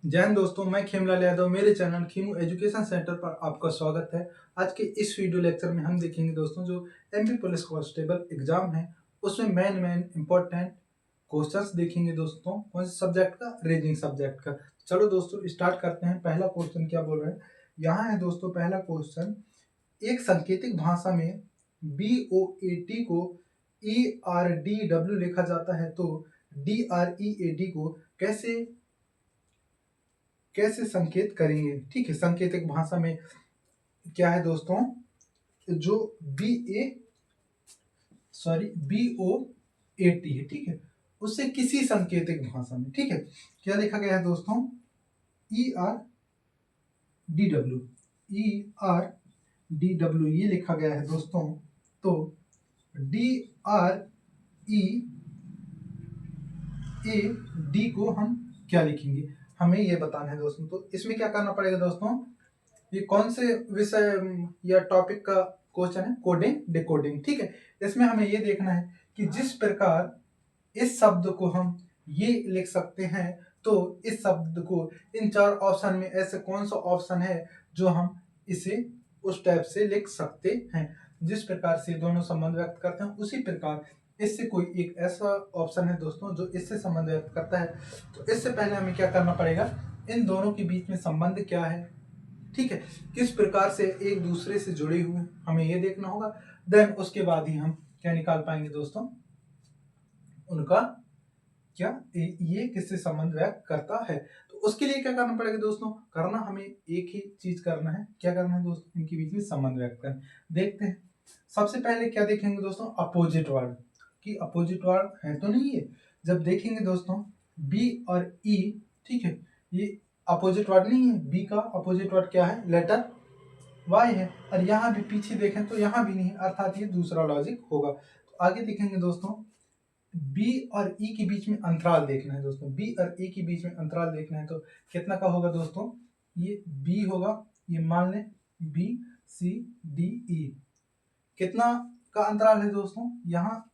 जय हिंद दोस्तों, मैं खेमलाल यादव। मेरे चैनल खीमू एजुकेशन सेंटर पर आपका स्वागत है। आज के इस वीडियो लेक्चर में हम देखेंगे दोस्तों जो एमपी पुलिस कांस्टेबल एग्जाम है उसमें मेन इंपॉर्टेंट क्वेश्चंस देखेंगे दोस्तों। कौन से सब्जेक्ट का? रीजनिंग सब्जेक्ट का। चलो दोस्तों स्टार्ट करते हैं। पहला क्वेश्चन क्या बोल रहे हैं, यहाँ है दोस्तों पहला क्वेश्चन। एक सांकेतिक भाषा में BOAT को ERDW लिखा जाता है, तो DREAD को कैसे कैसे संकेत करेंगे? ठीक है, सांकेतिक भाषा में क्या है दोस्तों, जो BOAT है, ठीक है, उससे किसी सांकेतिक भाषा में, ठीक है, क्या लिखा गया है दोस्तों? ERDW ये लिखा गया है दोस्तों। तो DREAD को हम क्या लिखेंगे, हमें ये बताना है दोस्तों। तो इसमें क्या करना पड़ेगा दोस्तों, ये कौन से विषय या टॉपिक का क्वेश्चन है? कोडिंग डिकोडिंग, ठीक है। इसमें हमें ये देखना है कि जिस प्रकार इस शब्द को हम ये लिख सकते हैं, तो इस शब्द को इन चार ऑप्शन में ऐसे कौन सा ऑप्शन है जो हम इसे उस टाइप से लिख सकते हैं। जिस प्रकार से दोनों संबंध व्यक्त करते हैं, उसी प्रकार इससे कोई एक ऐसा ऑप्शन है दोस्तों जो इससे संबंध व्यक्त करता है। तो इससे पहले हमें क्या करना पड़ेगा, इन दोनों के बीच में संबंध क्या है, ठीक है, किस प्रकार से एक दूसरे से जुड़े हुए हैं, हमें ये देखना होगा। देन उसके बाद ही हम क्या निकाल पाएंगे दोस्तों, उनका क्या ये किससे संबंध व्यक्त करता है। तो उसके लिए क्या करना पड़ेगा दोस्तों, करना हमें एक ही चीज करना है। क्या करना है दोस्तों, इनके बीच में संबंध व्यक्त करना। देखते हैं, सबसे पहले क्या देखेंगे दोस्तों, अपोजिट वर्ड की अपोजिट वर्ड है तो नहीं है। जब देखेंगे दोस्तों बी और ई, ठीक है, ये अपोजिट वर्ड नहीं है। बी का अपोजिट वर्ड क्या है? लेटर वाई है। और यहाँ भी पीछे देखें तो यहाँ भी नहीं, अर्थात ये दूसरा लॉजिक होगा। तो आगे देखेंगे दोस्तों, बी और ई के बीच में अंतराल देखना है दोस्तों। बी और ए के बीच में अंतराल देखना है, तो कितना का होगा दोस्तों? ये बी होगा, ये मान लें BCDE। कितना का अंतराल है दोस्तों? यहाँ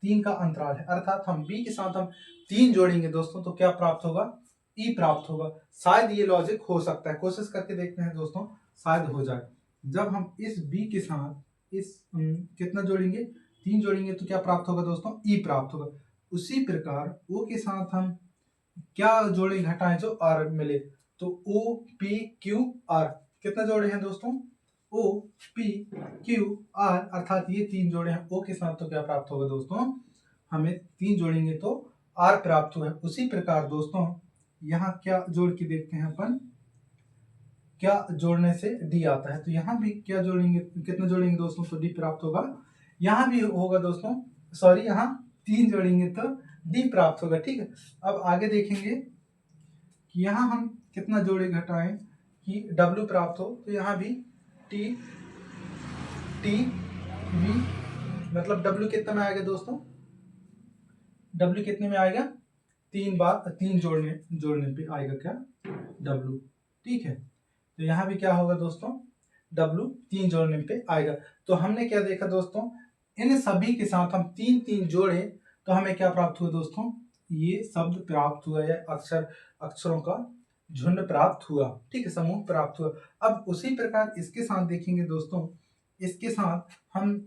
3 का अंतराल है, अर्थात हम बी के साथ हम 3 जोड़ेंगे दोस्तों, तो क्या प्राप्त होगा? ई प्राप्त होगा। शायद ये लॉजिक हो सकता है, कोशिश करके देखते हैं दोस्तों, शायद हो जाए। जब हम इस बी के साथ इस कितना जोड़ेंगे? 3 जोड़ेंगे, तो क्या प्राप्त होगा दोस्तों? ई प्राप्त होगा। उसी प्रकार ओ के साथ हम क्या जोड़े घटाएं जो आर मिले, तो OPQR कितना जोड़े हैं दोस्तों? OPQR, अर्थात ये 3 जोड़े हैं ओ के साथ, तो क्या प्राप्त होगा दोस्तों? हमें 3 जोड़ेंगे तो आर प्राप्त हुआ। उसी प्रकार दोस्तों यहाँ क्या जोड़ के देखते हैं अपन, क्या जोड़ने से डी आता है, तो यहाँ भी क्या जोड़ेंगे, कितना जोड़ेंगे दोस्तों, तो डी प्राप्त होगा। यहाँ भी होगा दोस्तों, सॉरी, यहाँ 3 जोड़ेंगे तो डी प्राप्त होगा, ठीक है। अब आगे देखेंगे कि यहाँ हम कितना जोड़े घटाएं कि डब्ल्यू प्राप्त हो, तो यहाँ भी टी वी, मतलब डब्ल्यू कितना में आएगा दोस्तों? डब्ल्यू कितने में आएगा? 3 जोड़ने पे आएगा क्या? डब्ल्यू, ठीक है। तो यहाँ भी क्या होगा दोस्तों? डब्ल्यू 3 जोड़ने पे आएगा। तो हमने क्या देखा दोस्तों, इन सभी के साथ हम 3 जोड़े तो हमें क्या प्राप्त हुआ दोस्तों? ये शब्द प्राप्त हुआ, या अक्षरों का झुंड प्राप्त हुआ, ठीक है, समूह प्राप्त हुआ। अब उसी प्रकार इसके साथ देखेंगे दोस्तों, इसके साथ हम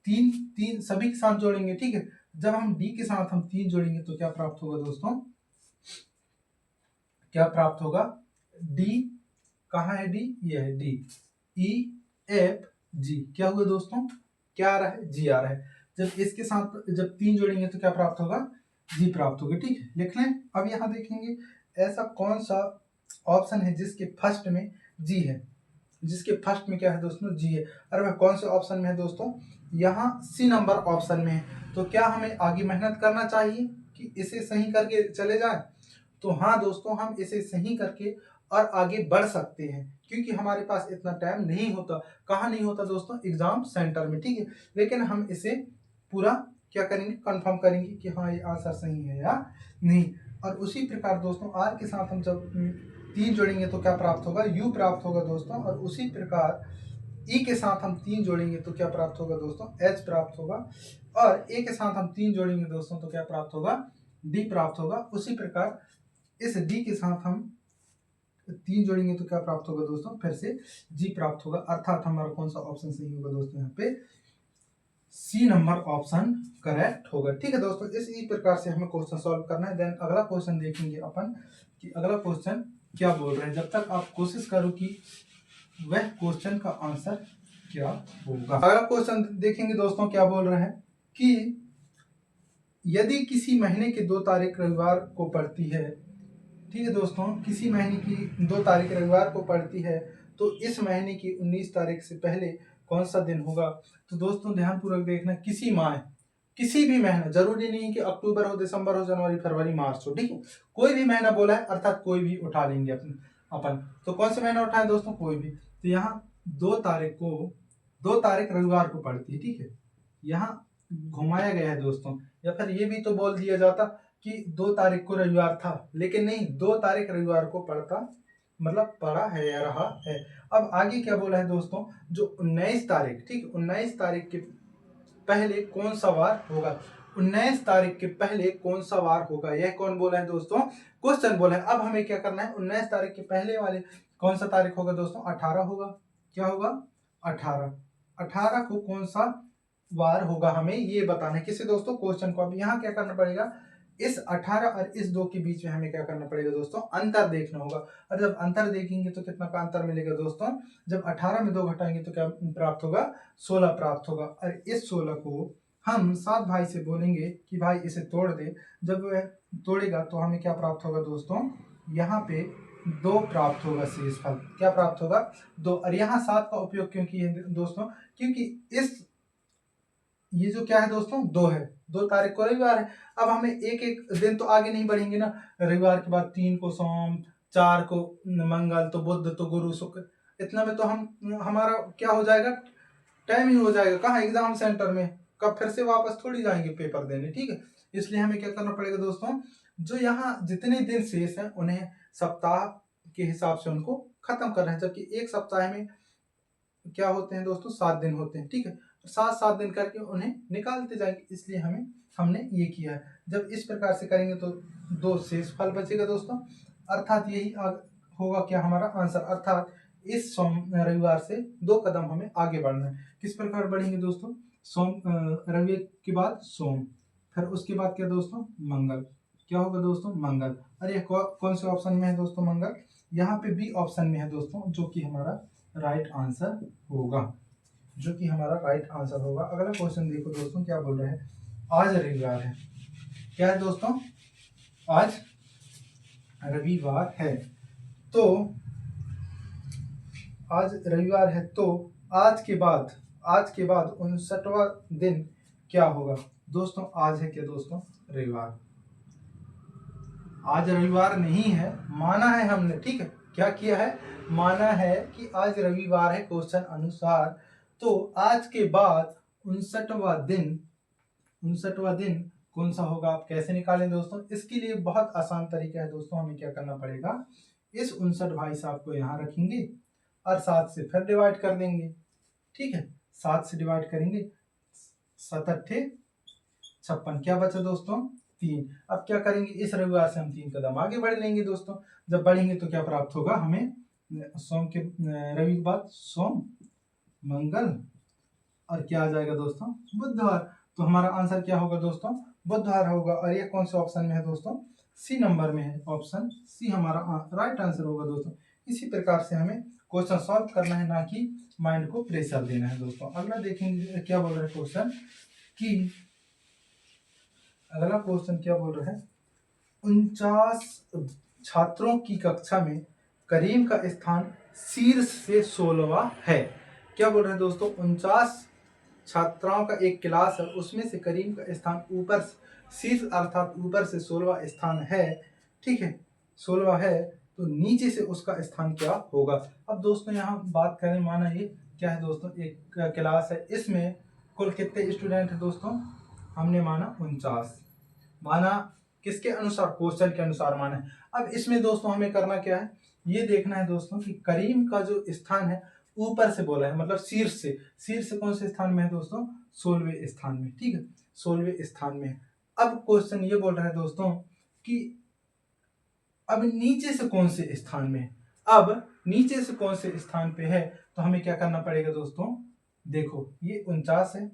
तीन सभी के साथ जोड़ेंगे, ठीक है। जब हम डी के साथ हम 3 जोड़ेंगे तो क्या प्राप्त होगा दोस्तों? क्या प्राप्त होगा? डी, कहाँ है डी? ये है डी। EFG क्या हुआ दोस्तों? क्या आ रहा है? जी आ रहा है। जब इसके साथ जब 3 जोड़ेंगे तो क्या प्राप्त होगा? जी प्राप्त होगा, ठीक है, लिख लें। अब यहाँ देखेंगे ऐसा कौन सा ऑप्शन है जिसके फर्स्ट में जी है, जिसके फर्स्ट में क्या है दोस्तों? जी है। अरे वह कौन से ऑप्शन में है दोस्तों? यहाँ सी नंबर ऑप्शन में है। तो क्या हमें आगे मेहनत करना चाहिए कि इसे सही करके चले जाए? तो हाँ दोस्तों, हम इसे सही करके और आगे बढ़ सकते हैं, क्योंकि हमारे पास इतना टाइम नहीं होता। कहाँ नहीं होता दोस्तों? एग्जाम सेंटर में, ठीक है। लेकिन हम इसे पूरा क्या करेंगे, कंफर्म करेंगे कि हाँ ये आंसर सही है या नहीं। और उसी प्रकार दोस्तों आर के साथ हम जब 3 जोड़ेंगे तो क्या प्राप्त होगा? यू प्राप्त होगा दोस्तों। और उसी प्रकार ई के साथ हम 3 जोड़ेंगे तो क्या प्राप्त होगा दोस्तों? एच प्राप्त होगा। और ए के साथ हम 3 जोड़ेंगे दोस्तों तो क्या प्राप्त होगा? डी प्राप्त होगा। उसी प्रकार इस डी के साथ हम 3 जोड़ेंगे तो क्या प्राप्त होगा दोस्तों, फिर से जी प्राप्त होगा। अर्थात हमारा कौन सा ऑप्शन सही होगा दोस्तों, यहाँ पे सी नंबर ऑप्शन करेक्ट होगा। ठीक है दोस्तों, इसी प्रकार से हमें क्वेश्चन सॉल्व करना है। देन अगला क्वेश्चन देखेंगे अपन कि अगला क्वेश्चन क्या बोल रहे हैं। जब तक आप कोशिश करो कि वह क्वेश्चन का आंसर क्या होगा। अगला क्वेश्चन देखेंगे दोस्तों, क्या बोल रहे हैं कि यदि किसी महीने की 2 तारीख रविवार को पड़ती है, ठीक है दोस्तों, किसी महीने की 2 तारीख रविवार को पड़ती है, तो इस महीने की 19 तारीख से पहले कौन सा दिन होगा। तो दोस्तों ध्यानपूर्वक देखना, किसी माह, किसी भी महीना, जरूरी नहीं कि अक्टूबर हो, दिसंबर हो, जनवरी, फरवरी, मार्च हो, ठीक है, कोई भी महीना बोला है, अर्थात कोई भी उठा लेंगे अपन। तो कौन सा महीना उठाए दोस्तों, कोई भी। तो यहाँ 2 तारीख रविवार को पड़ती है, ठीक है, यहाँ घुमाया गया है दोस्तों। या फिर ये भी तो बोल दिया जाता कि 2 तारीख को रविवार था, लेकिन नहीं, 2 तारीख रविवार को पड़ता, मतलब पड़ा है या रहा है। अब आगे क्या बोला है दोस्तों, जो 19 तारीख, ठीक, 19 तारीख के पहले कौन सा वार होगा, 19 तारीख के पहले कौन सा वार होगा, यह कौन बोला है दोस्तों, क्वेश्चन बोला है। अब हमें क्या करना है, 19 तारीख के पहले वाले कौन सा तारीख होगा दोस्तों, 18 होगा। क्या होगा, 18 को कौन सा वार होगा, हमें ये बताना है। किसी दोस्तों क्वेश्चन को, अब यहाँ क्या करना पड़ेगा, इस 18 और इस 2 के बीच में हमें क्या करना पड़ेगा दोस्तों, अंतर देखना होगा। और जब अंतर देखेंगे तो कितना का अंतर मिलेगा दोस्तों, जब 18 में 2 घटाएंगे तो क्या प्राप्त होगा, 16 प्राप्त होगा। और इस 16 को हम 7 भाई से बोलेंगे कि भाई इसे तोड़ दे। जब वह तोड़ेगा तो हमें क्या प्राप्त होगा दोस्तों, यहाँ पे 2 प्राप्त होगा शेषफल। क्या प्राप्त होगा, 2। और यहाँ 7 का उपयोग क्यों किए दोस्तों, क्योंकि इस ये जो क्या है दोस्तों, 2 है, 2 तारीख को रविवार है। अब हमें एक एक दिन तो आगे नहीं बढ़ेंगे ना, रविवार के बाद 3 को सोम, 4 को मंगल, तो बुध, तो गुरु, शुक्र, इतना में तो हमारा क्या हो जाएगा, टाइम ही हो जाएगा कहाँ, एग्जाम सेंटर में, कब फिर से वापस थोड़ी जाएंगे पेपर देने, ठीक है। इसलिए हमें क्या करना पड़ेगा दोस्तों, जो यहाँ जितने दिन शेष हैं उन्हें सप्ताह के हिसाब से उनको खत्म करना है। जबकि एक सप्ताह में क्या होते हैं दोस्तों, 7 दिन होते हैं, ठीक है, 7 दिन करके उन्हें निकालते जाएंगे। इसलिए हमने ये किया है। जब इस प्रकार से करेंगे तो 2 शेषफल बचेगा दोस्तों, अर्थात यही होगा क्या हमारा आंसर। अर्थात इस रविवार से 2 कदम हमें आगे बढ़ना है। किस प्रकार बढ़ेंगे दोस्तों, रविवार के बाद सोम, फिर उसके बाद क्या दोस्तों, मंगल। क्या होगा दोस्तों, मंगल। अरे कौन से ऑप्शन में है दोस्तों, मंगल, यहाँ पे बी ऑप्शन में है दोस्तों, जो कि हमारा राइट आंसर होगा, जो कि हमारा राइट आंसर होगा। अगला क्वेश्चन देखो दोस्तों, क्या बोल रहे हैं, आज रविवार है, क्या है दोस्तों, आज रविवार है, तो आज रविवार है, तो आज के बाद 59वां दिन क्या होगा दोस्तों। आज है क्या दोस्तों, रविवार, आज रविवार नहीं है, माना है हमने, ठीक है, क्या किया है, माना है कि आज रविवार है क्वेश्चन अनुसार। तो आज के बाद 59वां दिन कौन सा होगा, आप कैसे निकालें दोस्तों। इसके लिए बहुत आसान तरीका है दोस्तों, हमें क्या करना पड़ेगा, इस 59 भाई साहब को यहाँ रखेंगे और 7 से फिर डिवाइड कर देंगे, ठीक है, 7 से डिवाइड करेंगे, 7 अट्ठे 56, क्या बचा दोस्तों, 3। अब क्या करेंगे, इस रविवार से हम 3 कदम आगे बढ़ लेंगे दोस्तों। जब बढ़ेंगे तो क्या प्राप्त होगा हमें, सोम के रवि के बाद सोम, मंगल, और क्या आ जाएगा दोस्तों, बुधवार। तो हमारा आंसर क्या होगा दोस्तों, बुधवार होगा। और ये कौन से ऑप्शन में है दोस्तों, सी नंबर में है, ऑप्शन सी हमारा राइट आंसर होगा दोस्तों। इसी प्रकार से हमें क्वेश्चन सॉल्व करना है, ना कि माइंड को प्रेशर देना है दोस्तों। अगला देखेंगे क्या बोल रहा है क्वेश्चन, कि अगला क्वेश्चन क्या बोल रहा है, 49 छात्रों की कक्षा में करीम का स्थान शीर्ष से 16वां है। क्या बोल रहे हैं दोस्तों, 49 छात्राओं का एक क्लास है, उसमें से करीम का स्थान ऊपर शीर्ष अर्थात ऊपर से 16वां स्थान है, ठीक है, 16वां है, तो नीचे से उसका स्थान क्या होगा। अब दोस्तों यहाँ बात करें, माना ये क्या है दोस्तों, एक क्लास है, इसमें कुल कितने स्टूडेंट है दोस्तों, हमने माना 49, माना किसके अनुसार, क्वेश्चन के अनुसार माना है। अब इसमें दोस्तों हमें करना क्या है, ये देखना है दोस्तों कि करीम का जो स्थान है ऊपर से बोला है, मतलब शीर्ष से कौन से स्थान में है दोस्तों, 16वें स्थान में, ठीक है, 16वें स्थान में है। अब क्वेश्चन ये बोल रहा है दोस्तों कि अब नीचे से कौन से स्थान में है। अब नीचे से कौन से स्थान पे है, तो हमें क्या करना पड़ेगा दोस्तों, देखो ये 49 है,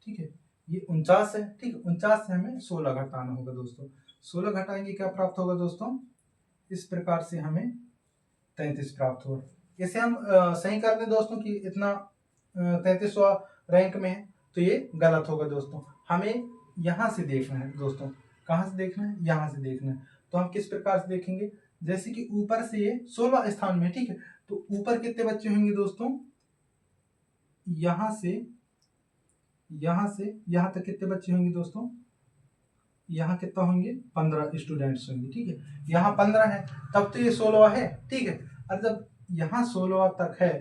ठीक है, ये 49 है, ठीक है, 49 से हमें 16 घटाना होगा दोस्तों। 16 घटाएंगे क्या प्राप्त होगा दोस्तों, इस प्रकार से हमें 33 प्राप्त होगा। इसे हम सही कर दें दोस्तों कि इतना 33वां रैंक में है, तो ये गलत होगा दोस्तों। हमें यहाँ से देखना है दोस्तों, कहाँ से देखना है, यहाँ से देखना है। तो हम किस प्रकार से देखेंगे, जैसे कि ऊपर से ये 16 स्थान में है, ठीक है, तो ऊपर कितने बच्चे होंगे दोस्तों, यहाँ से यहाँ तक कितने बच्चे होंगे दोस्तों, यहाँ कितना होंगे, 15 स्टूडेंट्स होंगे, ठीक है, यहाँ 15 है, तब तो ये 16 है, ठीक है। और जब यहाँ 16 तक है,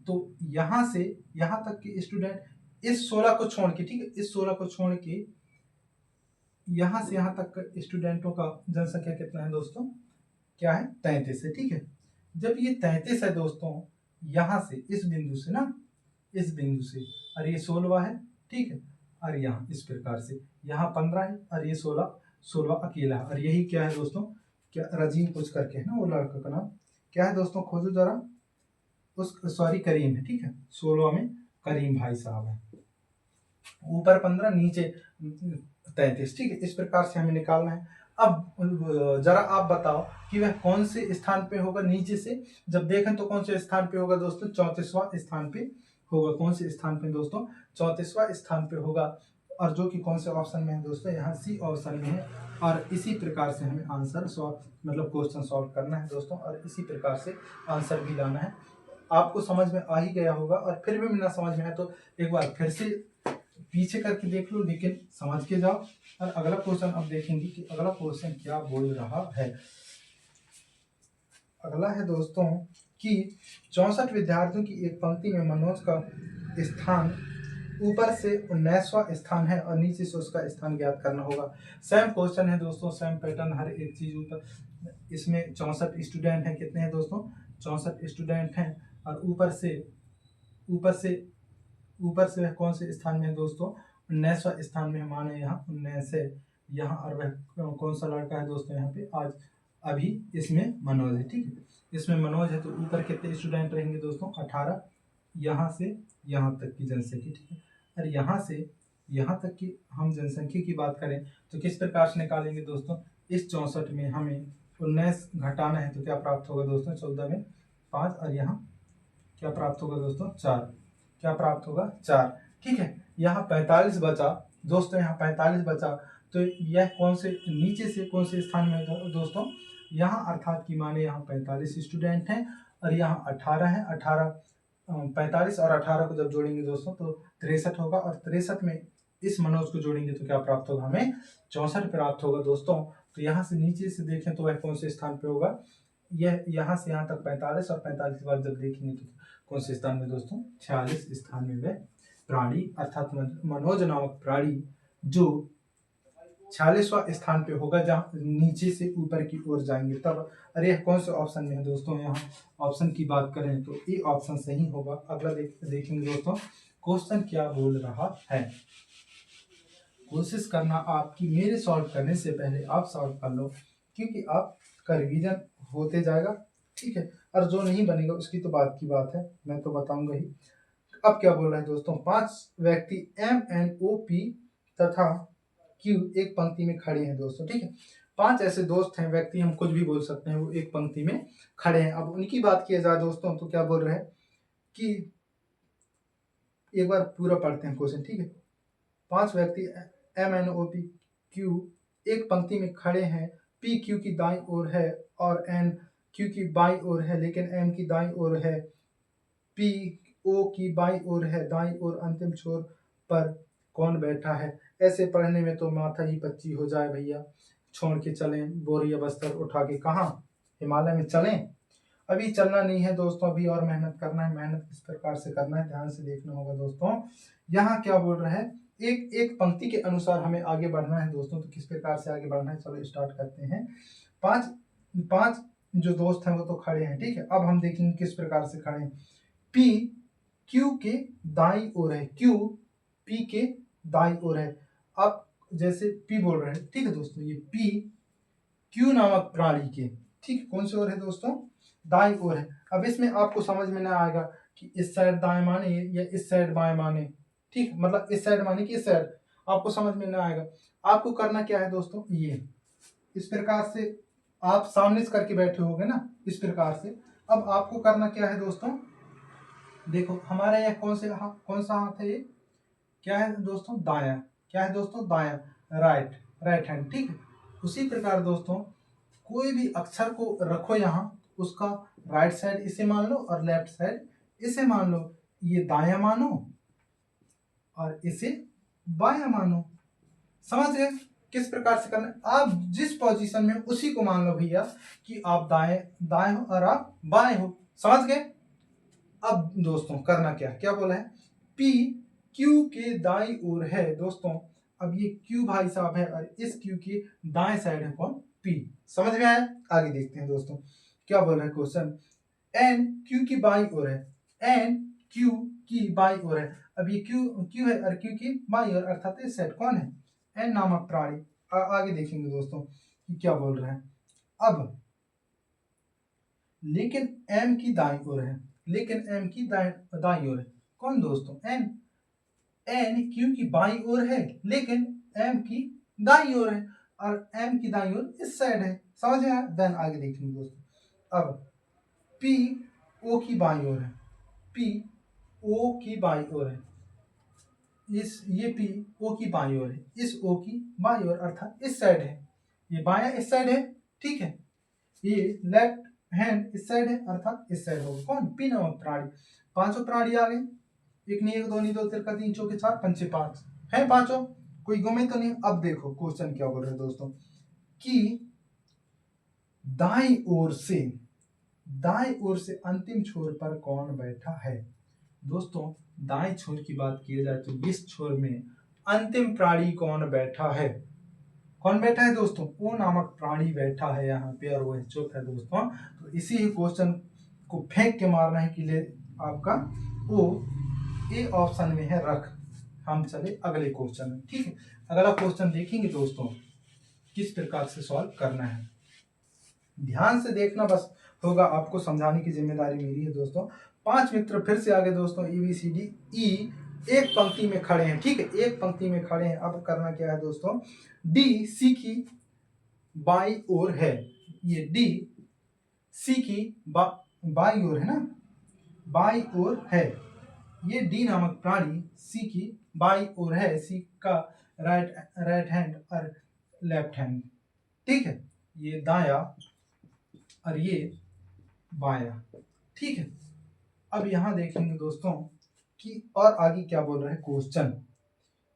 तो यहाँ से यहाँ तक के स्टूडेंट इस 16 को छोड़ के, ठीक है, इस 16 को छोड़ के यहाँ से यहाँ तक स्टूडेंटों का जनसंख्या कितना है दोस्तों, क्या है, 33 है, ठीक है। जब ये 33 है दोस्तों, यहाँ से इस बिंदु से ना, इस बिंदु से, और ये 16 है, ठीक है, और यहाँ इस प्रकार से यहाँ 15 है और ये 16 अकेला है। और यही क्या है दोस्तों, क्या रजीम कुछ करके है ना वो लड़का का नाम, क्या है दोस्तों, खोजो जरा, उस सॉरी करीम है, ठीक है, 16 में करीम भाई साहब है, ऊपर 15 नीचे 33, ठीक है, इस प्रकार से हमें निकालना है। अब जरा आप बताओ कि वह कौन से स्थान पे होगा, नीचे से जब देखें तो कौन से स्थान पे होगा दोस्तों, 34वां स्थान पे होगा। कौन से स्थान पे दोस्तों, 34वां स्थान पे होगा, और जो कि कौन से ऑप्शन में है दोस्तों, यहाँ सी ऑप्शन में है। और इसी प्रकार से हमें आंसर सॉल्व मतलब क्वेश्चन सॉल्व करना है दोस्तों, और इसी प्रकार से आंसर भी लाना है। आपको समझ में आ ही गया होगा, और फिर भी ना समझ में है तो एक बार फिर से पीछे करके देख लो, लेकिन समझ के जाओ। और अगला क्वेश्चन अब देखेंगे कि अगला क्वेश्चन क्या बोल रहा है। अगला है दोस्तों कि 64 विद्यार्थियों की एक पंक्ति में मनोज का स्थान ऊपर से 19वां स्थान है और नीचे से उसका स्थान ज्ञात करना होगा। सेम क्वेश्चन है दोस्तों, सेम पैटर्न, हर एक चीज ऊपर। इसमें 64 स्टूडेंट हैं, कितने हैं दोस्तों, 64 स्टूडेंट हैं, और ऊपर से कौन से स्थान में है दोस्तों, 19वां स्थान में। माने यहाँ 19 है यहाँ, और वह कौन सा लड़का है दोस्तों, यहाँ पे आज अभी इसमें मनोज है, ठीक है, इसमें मनोज है। तो ऊपर कितने स्टूडेंट रहेंगे दोस्तों, 18, यहाँ से यहाँ तक की जनसंख्या, ठीक है। और यहाँ से यहाँ तक की हम जनसंख्या की बात करें तो किस प्रकार से निकालेंगे दोस्तों, इस 64 में हमें 19 घटाना है, तो क्या प्राप्त होगा दोस्तों, 14 में 5, और यहाँ क्या प्राप्त होगा दोस्तों, 4, क्या प्राप्त होगा, 4, ठीक है। यहाँ 45 बचा दोस्तों, यहाँ 45 बचा, तो यह कौन से नीचे से कौन से स्थान में है दोस्तों, यहाँ, अर्थात की माने यहाँ 45 स्टूडेंट हैं, और यहाँ 18 है, 45 और 18 को जब जोड़ेंगे दोस्तों तो 63 होगा, और 63 में इस मनोज को जोड़ेंगे तो क्या प्राप्त होगा, हमें 64 प्राप्त होगा दोस्तों। तो यहाँ से नीचे से देखें तो वह कौन से स्थान पे होगा, यह यहाँ से यहाँ तक 45, और 45 के बाद जब देखेंगे तो कौन से स्थान में दोस्तों, 46 स्थान में वह प्राणी अर्थात मनोज नामक प्राणी जो 46वां स्थान पे होगा, जहाँ नीचे से ऊपर की ओर जाएंगे तब। अरे कौन से ऑप्शन में है दोस्तों, यहाँ ऑप्शन की बात करें तो ए ऑप्शन सही होगा। अगला देखेंगे दोस्तों क्वेश्चन क्या बोल रहा है। कोशिश करना आपकी मेरे सॉल्व करने से पहले आप सॉल्व कर लो, क्योंकि आपका रिवीजन होते जाएगा, ठीक है। और जो नहीं बनेगा उसकी तो बात की बात है, मैं तो बताऊंगा ही। अब क्या बोल रहे हैं दोस्तों, 5 व्यक्ति MNOP तथा Q एक पंक्ति में खड़े हैं दोस्तों, ठीक है। 5 ऐसे दोस्त हैं, व्यक्ति हम कुछ भी बोल सकते हैं, वो एक पंक्ति में खड़े हैं। अब उनकी बात किया जाए दोस्तों तो क्या बोल रहे हैं कि एक बार पूरा पढ़ते हैं क्वेश्चन, ठीक है। 5 व्यक्ति MNOP Q एक पंक्ति में खड़े हैं, P Q की दाईं ओर है और N Q की बाईं ओर है, लेकिन M की दाईं ओर है, P O की बाईं ओर है, दाईं ओर अंतिम छोर पर कौन बैठा है। ऐसे पढ़ने में तो माथा ही पच्ची हो जाए भैया। छोड़ के चलें बोरिया बस्तर उठा के, कहाँ हिमालय में चलें। अभी चलना नहीं है दोस्तों, अभी और मेहनत करना है। मेहनत किस प्रकार से करना है ध्यान से देखना होगा दोस्तों। यहाँ क्या बोल रहे हैं, एक एक पंक्ति के अनुसार हमें आगे बढ़ना है दोस्तों। तो किस प्रकार से आगे बढ़ना है, चलो स्टार्ट करते हैं। 5 जो दोस्त हैं वो तो खड़े हैं, ठीक है। अब हम देखेंगे किस प्रकार से खड़े हैं। P Q के दाईं ओर है, Q P के दाईं ओर है। अब जैसे P बोल रहे हैं, ठीक है दोस्तों, ये P Q नामक प्राणी के, ठीक है, कौन से ओर है दोस्तों, दाईं ओर है। अब इसमें आपको समझ में ना आएगा कि इस साइड दाएं माने या इस साइड बाएं माने, ठीक, मतलब इस साइड माने कि इस साइड, आपको समझ में ना आएगा। आपको करना क्या है दोस्तों, ये इस प्रकार से आप सामने से करके बैठे होगे ना, इस प्रकार से। अब आपको करना क्या है दोस्तों, देखो हमारा यह कौन सा हाथ है, ये क्या है दोस्तों, दायां। क्या है दोस्तों, दायां, राइट हैंड, ठीक है। उसी प्रकार दोस्तों कोई भी अक्षर को रखो यहाँ, उसका राइट साइड इसे मान लो और लेफ्ट साइड इसे मान लो। ये दायां मानो और इसे बायां मानो। समझ गए किस प्रकार से करना है? आप जिस पोजीशन में उसी को मान लो भैया कि आप दाएं हो और आप बाएं हो। समझ गए? अब दोस्तों करना क्या बोला है, P Q के दाईं ओर है दोस्तों। अब ये Q भाई साहब है और इस Q के दाएं साइड है कौन, P। समझ में आया? आगे देखते हैं दोस्तों क्या बोल रहा है क्वेश्चन। N Q की बाईं ओर है, N Q की बाईं ओर है। अब ये Q है और Q की बाईं ओर, अर्थात इस साइड कौन है, N नामक प्राणी। आगे देखेंगे दोस्तों कि क्या बोल रहे हैं। अब लेकिन M की दाईं ओर है, लेकिन M की दाईं ओर है कौन दोस्तों, N Q की बाईं ओर है लेकिन M की दाईं ओर है और M की दाईं ओर इस साइड है। समझ में आया? देन आगे देखेंगे दोस्तों। अब P O की बाईं ओर है, P O की बाईं ओर है, ये P O की बाईं ओर है, इस O की बाईं ओर अर्थात इस साइड है। ये बायां इस साइड है, ठीक है। ये लेफ्ट हैंड इस साइड है अर्थात इस साइड होगा कौन, P नामक प्राणी। पांचों प्राणी आ गए, एक नहीं, एक दो नहीं, दो तिरका तीन चौके चार पंचे पांच है, पांचों, कोई गुमे तो नहीं। अब देखो क्वेश्चन क्या बोल रहे हैं दोस्तों कि दाएं ओर से अंतिम छोर पर कौन बैठा है। दोस्तों दाएं छोर की बात की जाए तो इस छोर में अंतिम प्राणी कौन बैठा है, कौन बैठा है दोस्तों, ओ नामक प्राणी बैठा है यहाँ पे और वह चुप है दोस्तों। तो इसी ही क्वेश्चन को फेंक के मारना है कि ले आपका ओ ए ऑप्शन में है रख। हम चले अगले क्वेश्चन में, ठीक है। अगला क्वेश्चन देखेंगे दोस्तों किस प्रकार से सॉल्व करना है। ध्यान से देखना बस होगा, आपको समझाने की जिम्मेदारी मेरी है दोस्तों। 5 मित्र फिर से आगे दोस्तों, ABCD E एक पंक्ति में खड़े हैं, ठीक है, एक पंक्ति में खड़े हैं। अब करना क्या है दोस्तों, D C की बाई ओर है, ये D C की बाई ओर है ना, बाई ओर है। ये D नामक प्राणी C की बाई ओर है, C का राइट हैंड और लेफ्ट हैंड, ठीक है। ये दाया और ये बाया, ठीक है। अब यहां देखेंगे दोस्तों कि और आगे क्या बोल रहा है क्वेश्चन।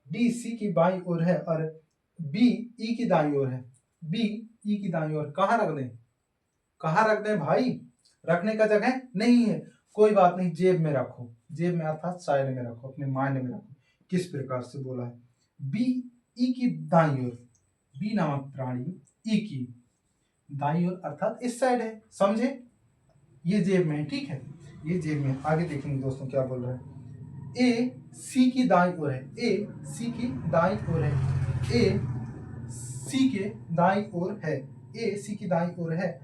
D C की बाई ओर है और B E की दाई ओर है, B E की दाई ओर। कहाँ रख दें, कहाँ रख दें भाई, रखने का जगह नहीं है, कोई बात नहीं, जेब में रखो, जेब में अर्थात साइड में रखो, अपने माइंड में रखो। किस प्रकार से बोला है, B E की दाई ओर, B नामक प्राणी E की दाई ओर अर्थात इस साइड है, समझे, ये जेब में है, ठीक है, ये जेब में है। आगे देखेंगे दोस्तों क्या बोल रहा है, A C की दाई ओर है, A C की दाई ओर है, A C के दाई ओर है, A C की दाई ओर है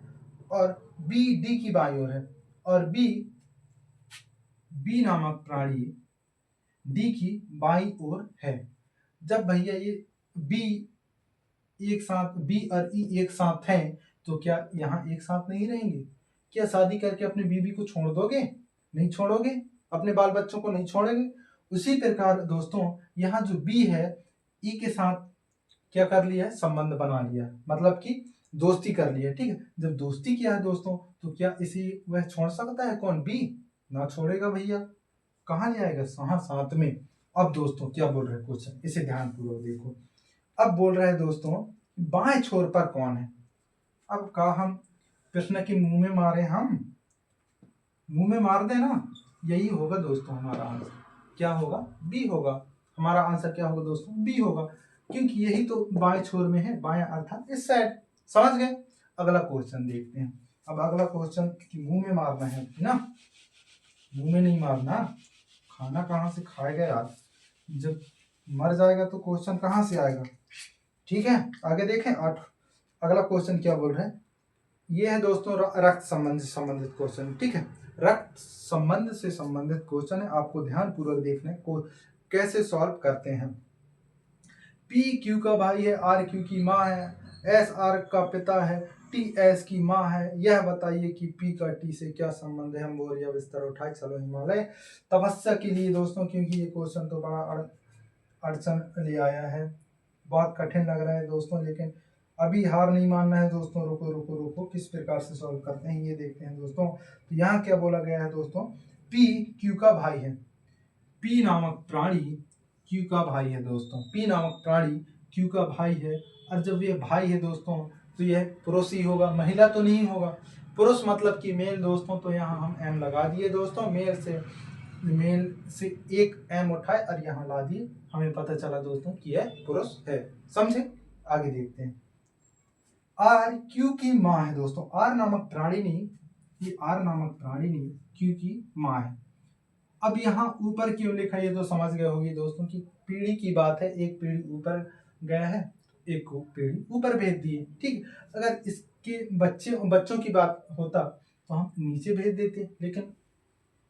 और B D की बाई ओर है और B नामक प्राणी D की बाई ओर है। जब भैया ये B एक साथ, B और E एक साथ हैं तो क्या यहाँ एक साथ नहीं रहेंगे, क्या शादी करके अपनी बीवी को छोड़ दोगे, नहीं छोड़ोगे, अपने बाल बच्चों को नहीं छोड़ोगे। उसी प्रकार दोस्तों यहाँ जो B है E के साथ क्या कर लिया है, संबंध बना लिया, मतलब कि दोस्ती कर लिया, ठीक है। जब दोस्ती किया है दोस्तों तो क्या इसी वह छोड़ सकता है कौन, B ना छोड़ेगा भैया, कहाँ ले आएगा, साथ में। अब दोस्तों क्या बोल रहे हैं क्वेश्चन, इसे ध्यानपूर्वक देखो। अब बोल रहे हैं दोस्तों बाएं छोर पर कौन है। अब कहा हम प्रश्न के मुंह में मारे, हम मुंह में मार देना, यही होगा दोस्तों हमारा आंसर, क्या होगा, बी होगा। हमारा आंसर क्या होगा दोस्तों, बी होगा, क्योंकि यही तो बाएं छोर में है, बाएं अर्थात इस साइड। समझ गए? अगला क्वेश्चन देखते हैं। अब अगला क्वेश्चन मुंह में मारना है ना, मुंह में नहीं मारना, खाना कहाँ से खाएगा यार, जब मर जाएगा तो क्वेश्चन कहाँ से आएगा, ठीक है। आगे देखें, अगला क्वेश्चन क्या बोल रहे हैं, ये है दोस्तों रक्त संबंध से संबंधित क्वेश्चन, ठीक है। रक्त संबंध से संबंधित क्वेश्चन है, आपको ध्यान पूर्वक देखना है को कैसे सॉल्व करते हैं। पी क्यू का भाई है, आर क्यू की माँ है, एस आर का पिता है, टी एस की माँ है। यह बताइए कि पी का टी से क्या संबंध है। हम बोरिया बिस्तर उठाए चलो हिमालय तपस्या के लिए दोस्तों, क्योंकि ये क्वेश्चन तो बड़ा अड़चन ले आया है, बहुत कठिन लग रहा है दोस्तों, लेकिन अभी हार नहीं मानना है दोस्तों। रुको रुको रुको, किस प्रकार से सॉल्व करते हैं ये देखते हैं दोस्तों। तो यहाँ क्या बोला गया है दोस्तों, पी क्यू का भाई है, पी नामक प्राणी क्यू का भाई है दोस्तों, पी नामक प्राणी क्यू का भाई है। और जब ये भाई है दोस्तों तो यह पुरुष ही होगा, महिला तो नहीं होगा। पुरुष मतलब कि मेल दोस्तों, तो यहाँ हम एम लगा दिए दोस्तों, मेल से एक एम उठाए और यहाँ ला दिए, हमें पता चला दोस्तों कि यह पुरुष है। समझे, आगे देखते हैं। आर क्यू की माँ है दोस्तों, आर नामक प्राणिनी, ये आर नामक प्राणिनी क्यू की माँ है। अब यहाँ ऊपर क्यों लिखा, ये तो समझ गए होगी दोस्तों कि पीढ़ी की बात है, एक पीढ़ी ऊपर गया है, एक को पीढ़ी ऊपर भेज दिए, ठीक। अगर इसके बच्चों की बात होता तो हम नीचे भेज देते, लेकिन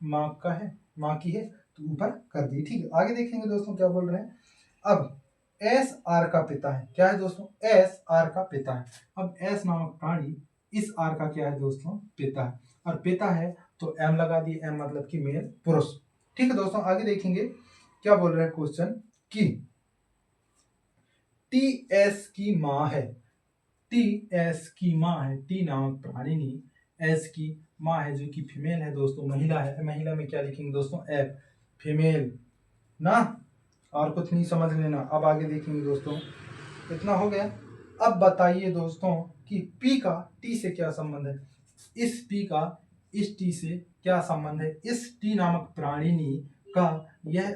माँ का है, माँ की है तो ऊपर कर दी, ठीक है। आगे देखेंगे दोस्तों क्या बोल रहे हैं। अब एस आर का पिता है, क्या है दोस्तों, एस आर का पिता है। अब एस नामक प्राणी इस आर का क्या है दोस्तों, पिता है, और पिता है तो एम लगा दिए, एम मतलब कि मेल पुरुष, ठीक है दोस्तों। आगे देखेंगे क्या बोल रहे हैं क्वेश्चन की टी एस की माँ है, टी एस की माँ है, टी नामक प्राणिनी एस की माँ है, जो कि फीमेल है दोस्तों, महिला है। महिला में क्या लिखेंगे दोस्तों, एफ, फीमेल ना, और कुछ नहीं समझ लेना। अब आगे देखेंगे दोस्तों, इतना हो गया। अब बताइए दोस्तों कि P का T से क्या संबंध है, इस P का इस T से क्या संबंध है। इस T नामक प्राणिनी का यह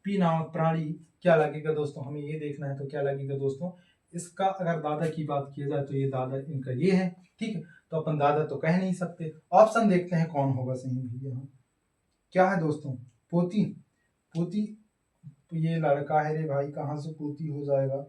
P नामक प्राणी क्या लगेगा दोस्तों, हमें ये देखना है। तो क्या लगेगा दोस्तों, इसका अगर दादा की बात की जाए तो ये दादा इनका ये है, ठीक है। तो अपन दादा तो कह नहीं सकते, ऑप्शन देखते हैं कौन होगा सही भी। यहाँ क्या है दोस्तों, पोती, पोती तो ये लड़का है रे भाई, कहाँ से पोती हो जाएगा।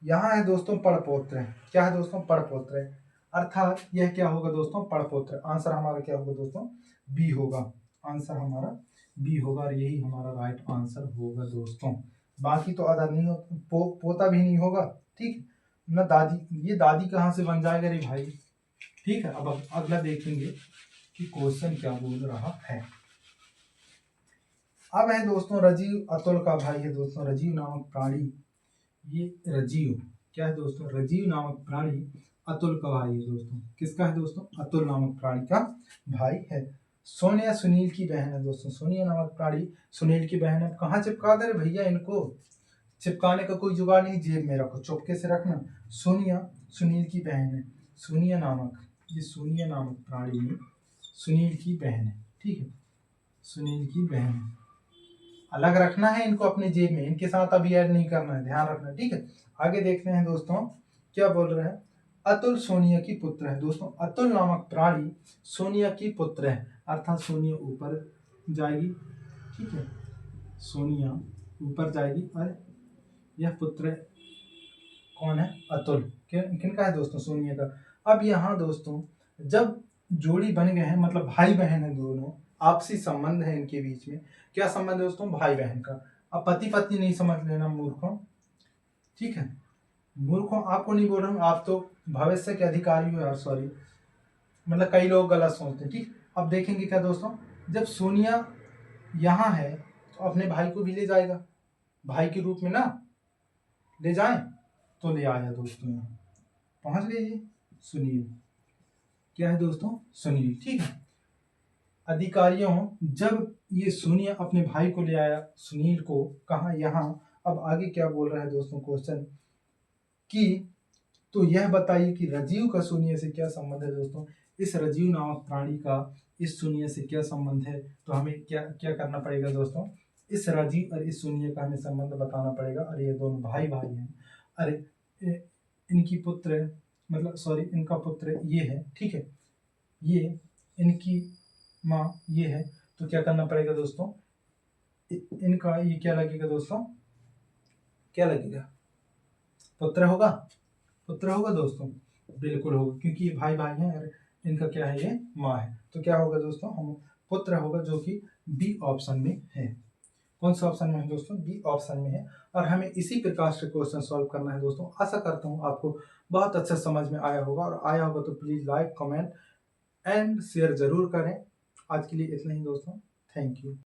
यहाँ है दोस्तों पड़पोत्र है, क्या है दोस्तों, पड़पोत्र है, अर्थात यह क्या होगा दोस्तों, पड़पोत्र। आंसर हमारा क्या होगा दोस्तों, बी होगा, आंसर हमारा बी होगा, और यही हमारा राइट आंसर होगा दोस्तों। बाकी तो आधा नहीं हो, पोता भी नहीं होगा, ठीक ना। दादी, ये दादी कहाँ से बन जाएगा रे भाई, ठीक है। अब अगला देखेंगे कि क्वेश्चन क्या बोल रहा है। अब है दोस्तों रजीव अतुल का भाई है दोस्तों, रजीव नामक प्राणी, ये रजीव क्या है दोस्तों, रजीव नामक प्राणी अतुल का भाई है दोस्तों। किसका है दोस्तों, अतुल नामक प्राणी का भाई है। सोनिया सुनील की बहन है दोस्तों, सोनिया नामक प्राणी सुनील की बहन है। कहाँ चिपका दे भैया, इनको चिपकाने का कोई जुगाड़ नहीं, जेब में रखो, चुपके से रखना। सोनिया सुनील की बहन है, सोनिया नामक, ये सोनिया नामक प्राणी सुनील की बहन है, ठीक है, सुनील की बहन है। अलग रखना है इनको अपने जेब में, इनके साथ अभी ऐड नहीं करना है, ध्यान रखना, ठीक है। आगे देखते हैं दोस्तों क्या बोल रहे हैं। अतुल सोनिया की पुत्र है दोस्तों, अतुल नामक प्राणी सोनिया की पुत्र है, अर्थात सोनिया ऊपर जाएगी, ठीक है, सोनिया ऊपर जाएगी, और यह पुत्र कौन है, अतुल, किनका है दोस्तों, सोनिया का। अब यहाँ दोस्तों जब जोड़ी बन गए हैं, मतलब भाई बहन है दोनों, आपसी संबंध है इनके बीच में, क्या संबंध है दोस्तों, भाई बहन का। अब पति पत्नी नहीं समझ लेना मूर्खों, ठीक है, मूर्खों आपको नहीं बोल रहा हूँ, आप तो भविष्य के अधिकारी हो यार, सॉरी, मतलब कई लोग गलत सोचते हैं, ठीक। अब देखेंगे क्या दोस्तों, जब सोनिया यहाँ है तो अपने भाई को भी ले जाएगा, भाई के रूप में ना, ले जाए, तो ले आया दोस्तों, यहाँ पहुंच गए ये सुनील, क्या है दोस्तों, सुनील, ठीक है। अधिकारियों जब ये सोनिया अपने भाई को ले आया सुनील को, कहा यहाँ। अब आगे क्या बोल रहा है दोस्तों क्वेश्चन कि तो यह बताइए कि रजीव का सोनिया से क्या संबंध है दोस्तों, इस रजीव नामक प्राणी का इस सोनिया से क्या संबंध है। तो हमें क्या क्या करना पड़ेगा दोस्तों, इस राजीव और इस सोनिया का हमें संबंध बताना पड़ेगा। अरे ये दोनों भाई भाई हैं, अरे इनकी पुत्र, मतलब सॉरी इनका पुत्र ये है, ठीक है, ये इनकी माँ ये है, तो क्या करना पड़ेगा दोस्तों, इनका ये क्या लगेगा दोस्तों, क्या लगेगा, पुत्र होगा, पुत्र होगा दोस्तों। बिल्कुल होगा, क्योंकि ये भाई भाई हैं और इनका क्या है, ये माँ है। तो क्या होगा दोस्तों, हम पुत्र होगा, जो कि बी ऑप्शन में है। कौन सा ऑप्शन में है दोस्तों, बी ऑप्शन में है। और हमें इसी प्रकार से क्वेश्चन सॉल्व करना है दोस्तों। आशा करता हूँ आपको बहुत अच्छा समझ में आया होगा, और आया होगा तो please like, comment and share जरूर करें। आज के लिए इतना ही दोस्तों, थैंक यू।